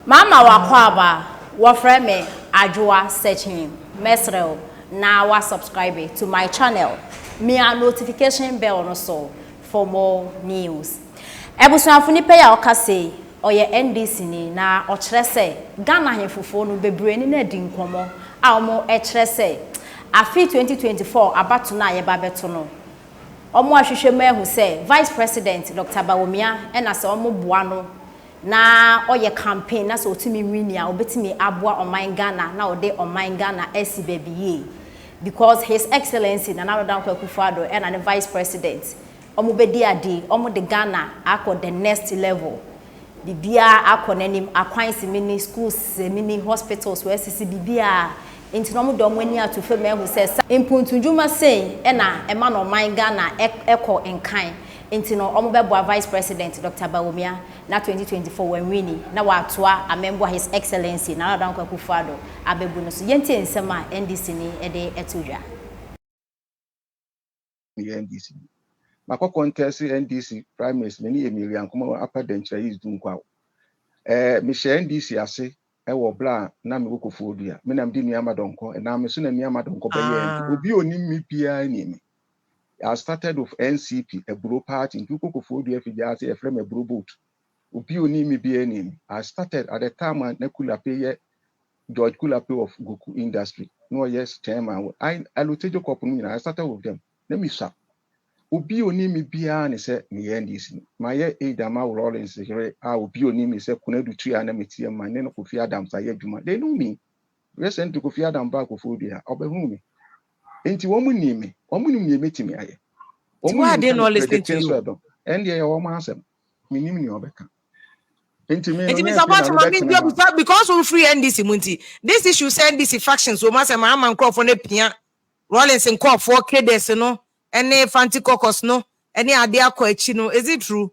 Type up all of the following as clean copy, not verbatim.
Mama wakwaba wafre me adwoa searching mesrel na wa subscribe to my channel. Me a notification bell no so for more news. Ebusuafo ni pe ya okase oye NDC ni na okere se Ghana hemfofo no bebre ni na di nkomo a omo ekere se afi 2024 abato na ye ba beto no. Omo ahwehwe mehu se Vice President Dr. Bawumia ena se omo boa no na oye campaign na so otimi win ya obetimi aboa oman Ghana na ode oman Ghana esi baby because his excellency na Nana Akufo-Addo and the vice president omo bedi ade omo de Ghana akọ the next level bibia akọ nanim akwan se mini schools mini hospitals where sisi bibia enti no mo do omo ani atofe mehu se impuntunjuma sei na ema no oman Ghana ekọ enkan enti no omo bebo vice president Dr. Bawumia na 2024 when winning na watoa amembo his excellency na Nana Akufo-Addo abebu no so yenti ensema NDC ni ede etudwa NDC mako contest NDC primaries many Emilian kuma upper denture is dun kwa me share NDC ase e wo bla na me wokofo dua me nam di nuama donko na me so na nuama donko be ye obi oni mi bia ni me I started with NCP a bro party in wokofo dua fija ase e frame a bro boat obi oni mi bia ni me I started at the time na Kulape ye George Kulape of Goku industry no yes chairman I Lutejo Kopunu I started with them let me start obi oni mi bia ne se me NDC ma ye Adama Lawrence here obi oni mi se kunadu tria na metie ma ne no Kofi Adam sa ye dwuma they know me recent to Kofi Adam back of Odia obehu me enti wo mu ni me metimi aye why they not listening to you and ye wo ma asem minim ni obeka enti me no na because we free NDC munti this issue say NDC factions so ma say ma man crop for ne pia Rollins and crop for kedes no any fancy caucus no any ade akọ achi no is it true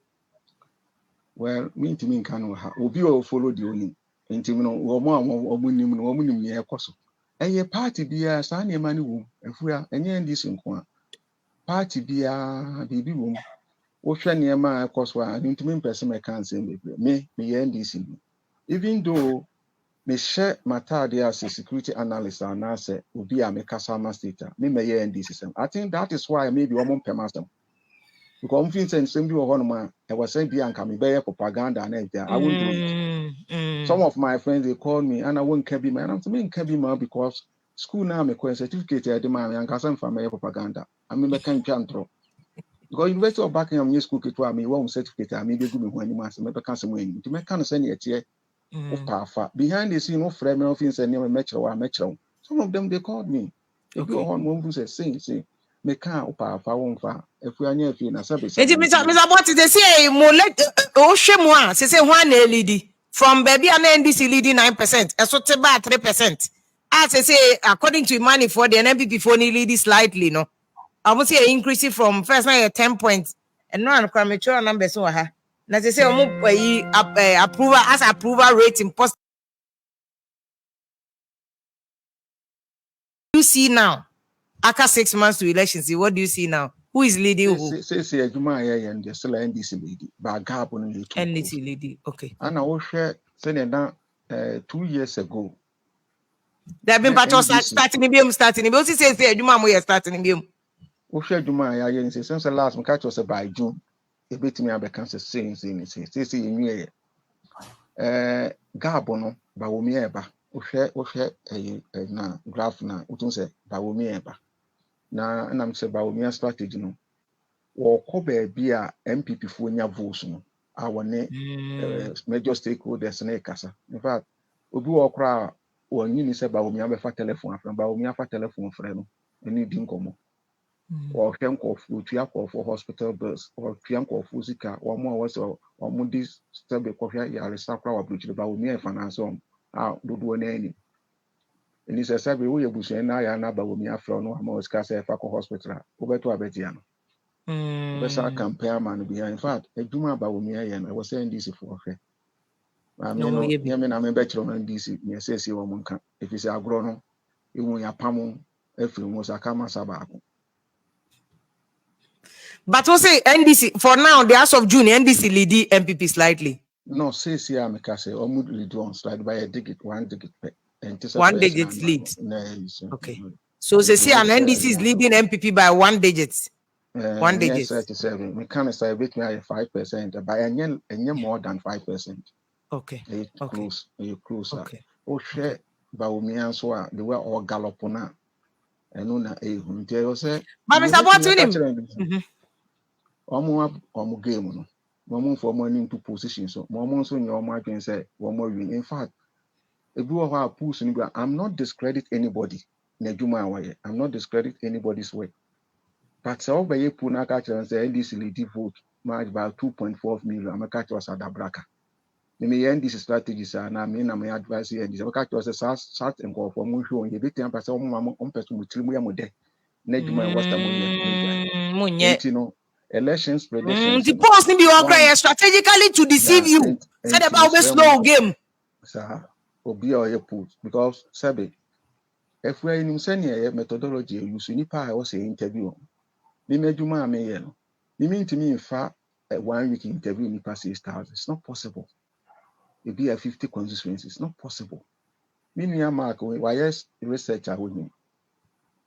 well me ntimi nka no ha obi o follow the oni ntimi no wo mo nim ye ekoso eye party bia sa na ema ni wo afua enye NDC nko a party bia bibi wo wo hwe na ema ekoso a ntimi mpese me kan se me ye NDC even though me share matade as a security analyst and as obi a me kasama state me ye NDC system I think that is why maybe wo mo pemasem because I'm feeling same you on I was saying be anka me be propaganda and I won't do it. Some of my friends they call me and I won't be man. I'm saying can be man because school now me a certificate I demand and can from my propaganda. I mean I can't control. Because University of Buckingham new school to me one certificate I may be good when you must me can some way to make kind of send it here behind the scene no frame of things and never metro. Some of them they called me. They go on one who says say me can opa fa won fa efu anya fi na sabe say Mr. What they say mo let o hwe a say ho na lead from baby an NDC leading 9% eso te ba 3% as say according to money for the NPP for ni lead slightly no I must say increase from first na 10 points and no an mature numbers so ha na say o mo approval rating post you see now after 6 months to elections, what do you see now? Who is leading who? Say Juma and the still NDC lady, but gap on the NDC lady, okay. And I will share saying that 2 years ago. There have been patrols starting in Bium. Also says Juma we are starting in Bium. We share Juma and say since the last catch was by June. A bit me about cancer saying say in year. Gabono, Bawumia eba. We share a graph now. We don't say Bawumia eba. Na I'm say Bawumia strategy no wo ko be a MPP fo nya votes no awone major stakeholders na kasa in fact obi wo kra wo nyini say Bawumia be fa telephone afra Bawumia fa telephone frɛ no eni di nkomo wo hwenko fu tua ko for hospital bills or hwenko fu sika wo mo wo so wo mo dis stebe ko hwa ya resa kra wa bruchi Bawumia finance on dodo na ani and it's a sabi we ebusu na ya na Bawumia afro no ama osika say fa ko hospital obeto abetia no besa campaign man behind in fact eduma Bawumia yen I was saying this for hwe I mean no me na me be chiro na NDC me say wo monka if you say agro no ewu ya pam efiri mo saka masaba ako but we say NDC for now the as of June NDC lead MPP slightly No, say I'm say almost lead on slide by a digit, 1 digit. And one digit lead. Okay. So say an NDC is leading MPP by 1 digit. 1 digit. 37. We can't say with me 5%, by any more than 5%. Okay. Close. You close. Okay. Oh, share Bawumia so they were all gallop on. And on a say, but Mr. Bottom, Omo game no. For money into position. So Momo so in your margin say one more win. In fact, a blue of our push in I'm not discredit anybody. I'm not discredit anybody's work. But so by a puna catcher and say NDC lead vote marked by 2.4 million. I'm a catcher was at the bracket. The NDC strategies are now mean I'm advice here. The catcher was a sat and go for Musho and you beat 10% on person with 3 million. Nejuma was the money. You know, elections predictions. The post need be strategically to deceive you. Said about the slow game. Sir, obi or put because sabe if we in senior methodology use nipa I was say interview. Ni medjuma me ye no. Ni mean to me in fact 1 week interview nipa 6,000. It's not possible. It be a 50 constituencies. It's not possible. Meaning mark why yes research with him.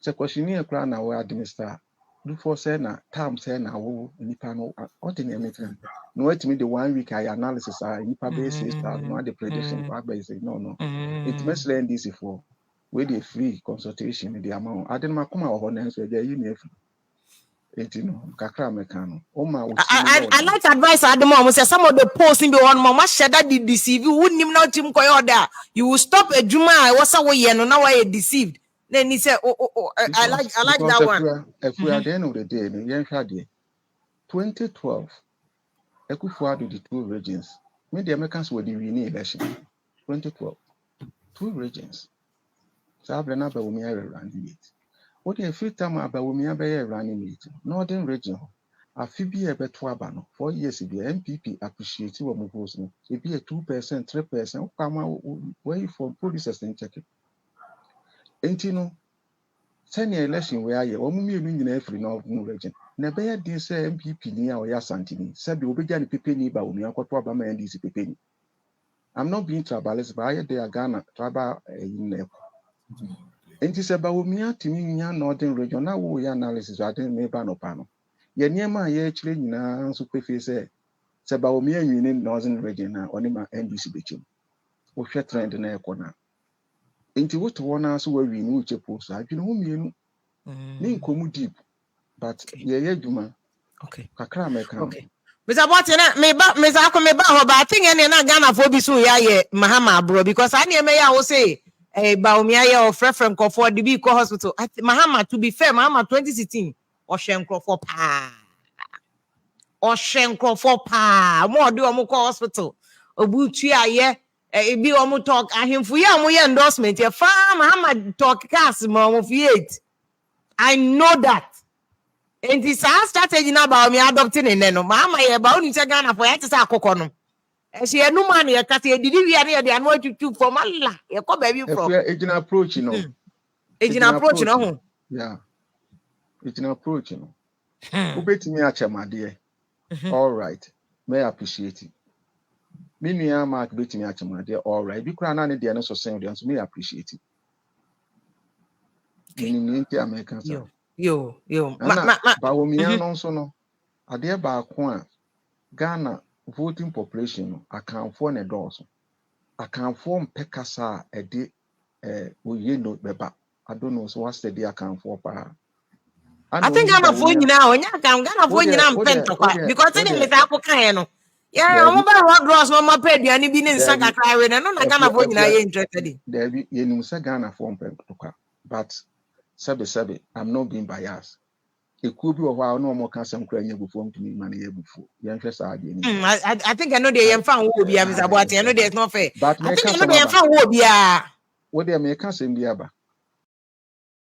So questionnaire kra na we administer. Do for say na time say na wo nipa no ordinary thing. No wait me the 1 week I analysis nipa base 6,000 no the prediction for base no. It must learn this for with the free consultation the amount. I didn't come out on answer there you know. It you know kakra mekano. I like advice at the moment. Say some of the posts in the one mama share that they deceive you wouldn't even know team koyo there. You will stop a juma what's away you know now I deceived. Then he said, I like that one. If we at the end of the day, 2012, Ekufuado the 2 regions. Maybe the Americans were the winning election. 2012, 2 regions. So I've been Bawumia running it. What the free time Bawumia running it? Northern region. A Phoebe a betuabano. 4 years if the MPP appreciate what moves. It be a 2%, 3%. Where you for police and check it. Ain't you know? Send your election where you are moving in every northern region. Never did say MPP near or Yasantini. Said the Obejan Pipini Bawumia Kotwabama NDC Pipini. I'm not being tribalist, but I are Ghana tribal in Nepal. And it's about Bawumia to me northern region. Now we analysis I didn't make no panel. Ye near my actually in superface say Bawumia in northern region now on my NDC Bichum. We share trend in air corner. Into what one answer where we know which post I've been home you know deep but yeah Juma okay okay Mr. Botin me Mr. Akomeba but I think any na Ghana for be so yeah Mahama bro because I near me I will say Bawumia or friend for the big hospital Mahama to be fair Mahama 2016 or Shenko for pa more do omo hospital obutu aye be omo talk ahemfu ya mo ye endorsement ye farm Muhammad talk cast mo of 8 I know that and this strategy now about me adopting in no mama ye ba oni se Ghana for yet say akoko no e se enu man ye kata e didi wi are dey anu tutu from Allah ye ko baby from agent approach no agent approach no ho yeah agent approach no obetimi achemade all right may appreciate it. Me mark betting at my dear, all right. Be crying on the so saying the me appreciate it. Americans. Yo. Bawumia no so no. A dear Bakwan Ghana voting population account for a dozen. Account form Pekasa a day we no beba. I don't know so what's the day account for pa. I think I'm a phone now, and Ghana phone now because I didn't let no. Yeah, I'm about what draws no more paid any be in Saka cry and no Ghana phone I interested in. There be you say Ghana form but sabe I'm not being biased. It could be a while no more can some crying before to me money before. I think I know they am found will be Mr. Boati. I know there's not fair. But I think I know they am found will be what they make us in the Aba.